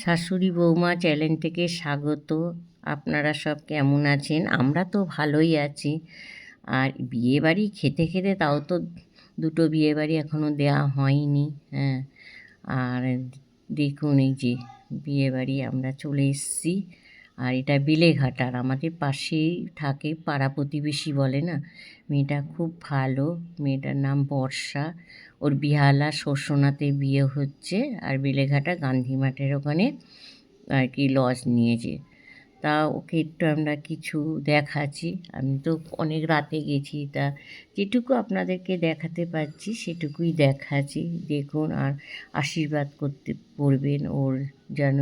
শাশুড়ি বৌমা চ্যানেল থেকে স্বাগত। আপনারা সব কেমন আছেন? আমরা তো ভালোই আছি। আর বিয়েবাড়ি খেতে খেতে তাও তো দুটো বিয়েবাড়ি এখনও দেওয়া হয়নি। হ্যাঁ, আর দেখুন এই যে বিয়েবাড়ি আমরা চলে এসেছি। আর এটা বেলেঘাটা, আর আমাদের পাশেই থাকে, পাড়া প্রতিবেশী বলে না। মেয়েটা খুব ভালো, মেয়েটার নাম বর্ষা। ওর বিহালা শস্যনাথে বিয়ে হচ্ছে, আর বেলেঘাটা গান্ধী মাঠের ওখানে আর কি লজ নিয়েছে। তা ওকে একটু আমরা কিছু দেখাচ্ছি। আমি তো অনেক রাতে গেছি, তা যেটুকু আপনাদেরকে দেখাতে পারছি সেটুকুই দেখাচ্ছি। দেখুন আর আশীর্বাদ করতে পড়বেন ওর, যেন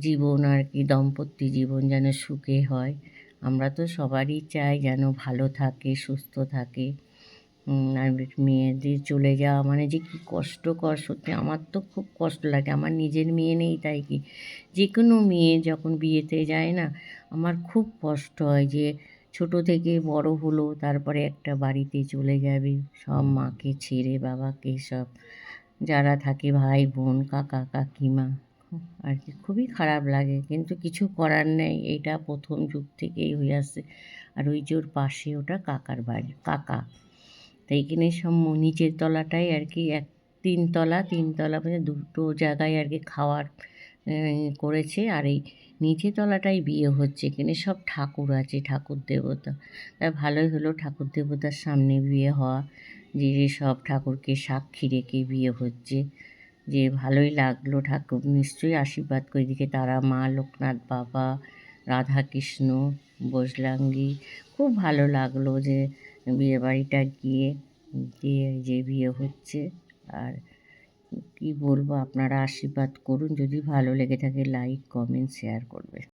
জীবন আর কি দাম্পত্য জীবন যেন সুখে হয়। আমরা তো সবারই চাই যেন ভালো থাকে, সুস্থ থাকে। আর মেয়েদের চলে যাওয়া মানে যে কী কষ্টকর, সত্যি আমার তো খুব কষ্ট লাগে। আমার নিজের মেয়ে নেই, তাই কি যে কোনো মেয়ে যখন বিয়েতে যায় না, আমার খুব কষ্ট হয় যে ছোট থেকে বড় হলো, তারপরে একটা বাড়িতে চলে যাবে, সব মাকে ছেড়ে, বাবাকে, সব যারা থাকে, ভাই বোন, কাকা কাকিমা, আর কি খুবই খারাপ লাগে। কিন্তু কিছু করার নেই, এটা প্রথম যুগ থেকেই হয়ে আসছে। আর ওই যে ওর পাশে ওটা কাকার বাড়ি, কাকা। তো এইখানে সব নিচের তলাটাই আর কি তিনতলা পর্যন্ত দুটো জায়গায় আর কি খাওয়ার করেছে। আর এই নিচের তলাটাই বিয়ে হচ্ছে। এখানে সব ঠাকুর আছে, ঠাকুর দেবতা। তা ভালোই হলো ঠাকুর দেবতার সামনে বিয়ে হওয়া, যে সব ঠাকুরকে সাক্ষী রেখে বিয়ে হচ্ছে, যে ভালোই লাগলো। ঠাকুর নিশ্চয়ই আশীর্বাদ করে, এদিকে তারা মা, লোকনাথ বাবা, রাধাকৃষ্ণ, বজরাঙ্গি। খুব ভালো লাগলো যে বিয়েবাড়িটা গিয়ে যে বিয়ে হচ্ছে। আর কি বলবো, আপনারা আশীর্বাদ করুন। যদি ভালো লেগে থাকে লাইক, কমেন্ট, শেয়ার করবে।